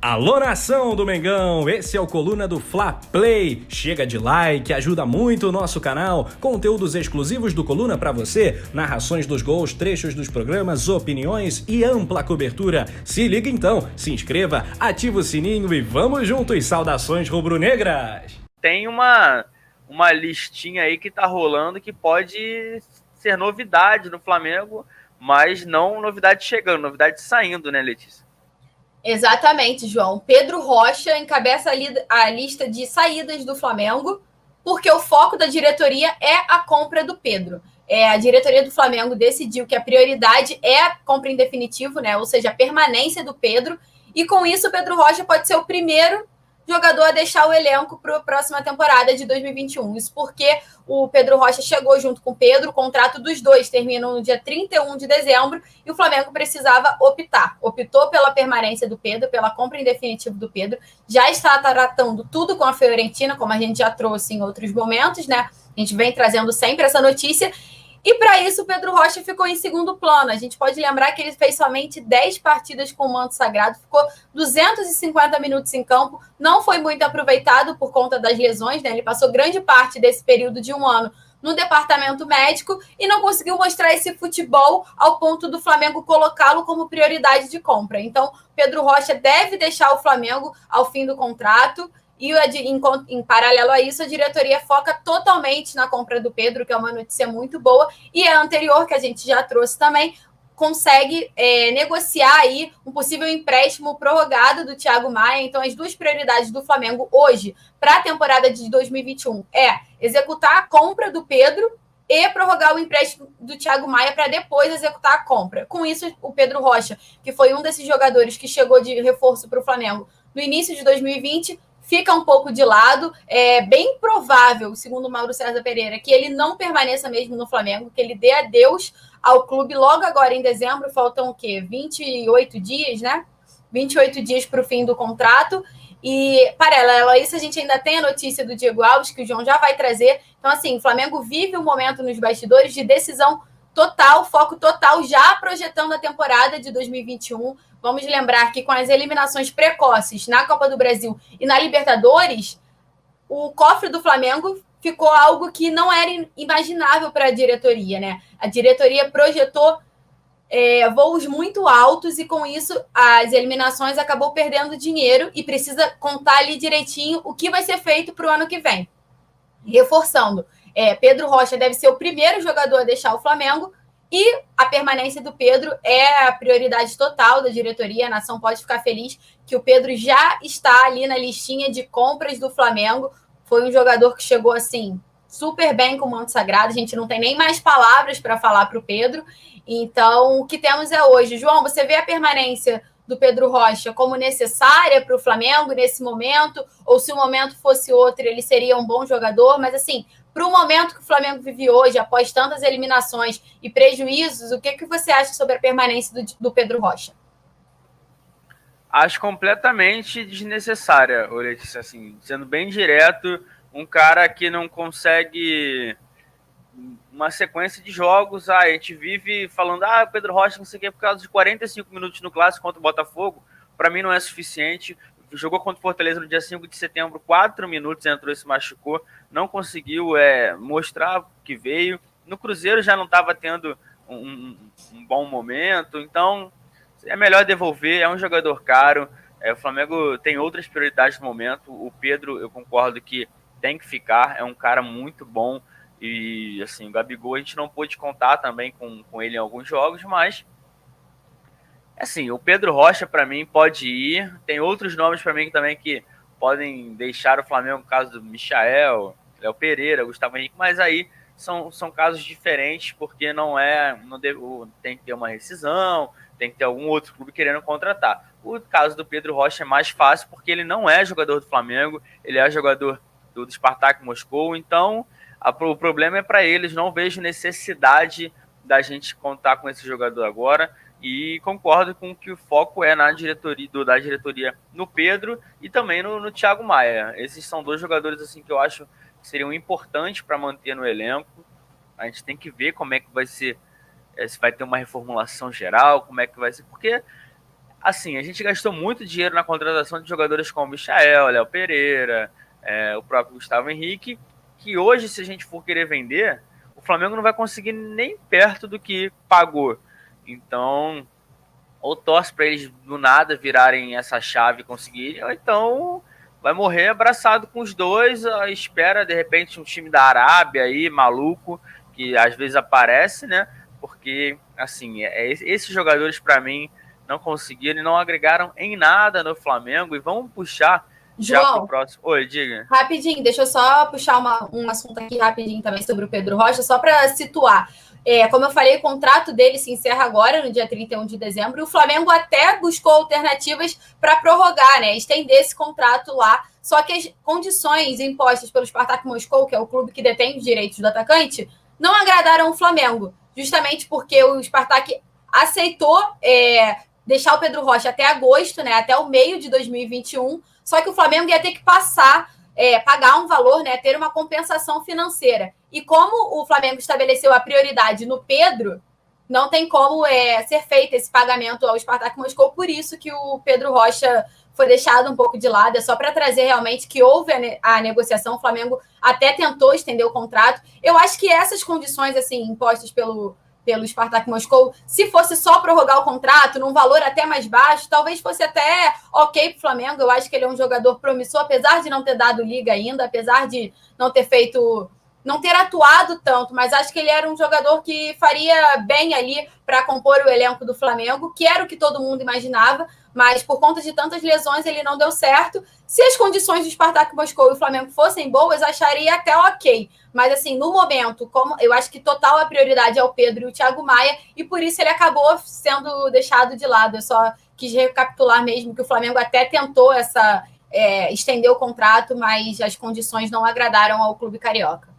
Alô, nação do Mengão, esse é o Coluna do Fla Play. Chega de like, ajuda muito o nosso canal. Conteúdos exclusivos do Coluna pra você, narrações dos gols, trechos dos programas, opiniões e ampla cobertura. Se liga então, se inscreva, ativa o sininho e vamos juntos. Saudações rubro-negras. Tem uma listinha aí que tá rolando que pode ser novidade no Flamengo, mas não novidade chegando, novidade saindo, né, Letícia? Exatamente, João. Pedro Rocha encabeça a lista de saídas do Flamengo, porque o foco da diretoria é a compra do Pedro. A diretoria do Flamengo decidiu que a prioridade é a compra em definitivo, né? Ou seja, a permanência do Pedro. E com isso, o Pedro Rocha pode ser o primeiro jogador a deixar o elenco para a próxima temporada de 2021. Isso porque o Pedro Rocha chegou junto com o Pedro, o contrato dos dois termina no dia 31 de dezembro e o Flamengo precisava optou pela permanência do Pedro, pela compra em definitivo do Pedro, já está tratando tudo com a Fiorentina, como a gente já trouxe em outros momentos, né? A gente vem trazendo sempre essa notícia. E para isso, o Pedro Rocha ficou em segundo plano. A gente pode lembrar que ele fez somente 10 partidas com o manto sagrado, ficou 250 minutos em campo, não foi muito aproveitado por conta das lesões, né? Ele passou grande parte desse período de um ano no departamento médico e não conseguiu mostrar esse futebol ao ponto do Flamengo colocá-lo como prioridade de compra. Então, Pedro Rocha deve deixar o Flamengo ao fim do contrato. E em paralelo a isso, a diretoria foca totalmente na compra do Pedro, que é uma notícia muito boa. E a anterior, que a gente já trouxe também, consegue negociar aí um possível empréstimo prorrogado do Thiago Maia. Então, as duas prioridades do Flamengo hoje para a temporada de 2021 é executar a compra do Pedro e prorrogar o empréstimo do Thiago Maia para depois executar a compra. Com isso, o Pedro Rocha, que foi um desses jogadores que chegou de reforço para o Flamengo no início de 2020, fica um pouco de lado. É bem provável, segundo o Mauro César Pereira, que ele não permaneça mesmo no Flamengo, que ele dê adeus ao clube logo agora em dezembro. Faltam o quê? 28 dias, né? 28 dias para o fim do contrato. E, paralelo a isso, a gente ainda tem a notícia do Diego Alves, que o João já vai trazer. Então, assim, o Flamengo vive um momento nos bastidores de decisão total, foco total, já projetando a temporada de 2021. Vamos lembrar que com as eliminações precoces na Copa do Brasil e na Libertadores, o cofre do Flamengo ficou algo que não era imaginável para a diretoria, né? A diretoria projetou voos muito altos e com isso as eliminações acabou perdendo dinheiro e precisa contar ali direitinho o que vai ser feito para o ano que vem. Reforçando, Pedro Rocha deve ser o primeiro jogador a deixar o Flamengo e a permanência do Pedro é a prioridade total da diretoria. A nação pode ficar feliz que o Pedro já está ali na listinha de compras do Flamengo. Foi um jogador que chegou assim super bem com o manto sagrado. A gente não tem nem mais palavras para falar para o Pedro. Então, o que temos é hoje. João, você vê a permanência do Pedro Rocha como necessária para o Flamengo nesse momento? Ou se o momento fosse outro, ele seria um bom jogador? Mas, assim, para o momento que o Flamengo vive hoje, após tantas eliminações e prejuízos, o que você acha sobre a permanência do Pedro Rocha? Acho completamente desnecessária, Letícia, assim, sendo bem direto, um cara que não consegue uma sequência de jogos, a gente vive falando, o Pedro Rocha não sei o que, por causa de 45 minutos no Clássico contra o Botafogo, para mim não é suficiente. Jogou contra o Fortaleza no dia 5 de setembro, 4 minutos, entrou e se machucou, não conseguiu mostrar que veio. No Cruzeiro já não estava tendo um bom momento, então é melhor devolver, é um jogador caro, o Flamengo tem outras prioridades no momento. O Pedro, eu concordo que tem que ficar, é um cara muito bom, e assim, o Gabigol a gente não pôde contar também com ele em alguns jogos, mas assim, o Pedro Rocha para mim pode ir, tem outros nomes para mim também que podem deixar o Flamengo, no caso do Michael, Léo Pereira, Gustavo Henrique, mas aí são casos diferentes, porque não tem que ter uma rescisão, tem que ter algum outro clube querendo contratar. O caso do Pedro Rocha é mais fácil, porque ele não é jogador do Flamengo, ele é jogador do Spartak Moscou, então o problema é para eles. Não vejo necessidade da gente contar com esse jogador agora, e concordo com que o foco é da diretoria no Pedro e também no Thiago Maia. Esses são dois jogadores assim que eu acho que seriam importantes para manter no elenco. A gente tem que ver como é que vai ser, se vai ter uma reformulação geral, como é que vai ser, porque Assim, a gente gastou muito dinheiro na contratação de jogadores como Michael, Léo Pereira, o próprio Gustavo Henrique, que hoje, se a gente for querer vender, o Flamengo não vai conseguir nem perto do que pagou. Então, ou torce para eles do nada virarem essa chave e conseguirem, ou então vai morrer abraçado com os dois, espera de repente um time da Arábia aí, maluco, que às vezes aparece, né? Porque, assim, esses jogadores para mim não conseguiram e não agregaram em nada no Flamengo e vão puxar já pro próximo. Oi, diga. Rapidinho, deixa eu só puxar um assunto aqui rapidinho também sobre o Pedro Rocha, só para situar. Como eu falei, o contrato dele se encerra agora, no dia 31 de dezembro, e o Flamengo até buscou alternativas para prorrogar, né? Estender esse contrato lá. Só que as condições impostas pelo Spartak Moscou, que é o clube que detém os direitos do atacante, não agradaram o Flamengo, justamente porque o Spartak aceitou deixar o Pedro Rocha até agosto, né? Até o meio de 2021. Só que o Flamengo ia ter que pagar um valor, né, ter uma compensação financeira. E como o Flamengo estabeleceu a prioridade no Pedro, não tem como ser feito esse pagamento ao Spartak Moscou, por isso que o Pedro Rocha foi deixado um pouco de lado. É só para trazer realmente que houve a negociação, o Flamengo até tentou estender o contrato. Eu acho que essas condições assim impostas pelo Spartak Moscou, se fosse só prorrogar o contrato num valor até mais baixo, talvez fosse até ok para o Flamengo. Eu acho que ele é um jogador promissor, apesar de não ter dado liga ainda, apesar de não ter atuado tanto, mas acho que ele era um jogador que faria bem ali para compor o elenco do Flamengo, que era o que todo mundo imaginava, mas por conta de tantas lesões ele não deu certo. Se as condições do Spartak Moscou e o Flamengo fossem boas, acharia até ok. Mas, assim, no momento, como eu acho que total a prioridade é o Pedro e o Thiago Maia, e por isso ele acabou sendo deixado de lado. Eu só quis recapitular mesmo que o Flamengo até tentou estender o contrato, mas as condições não agradaram ao clube carioca.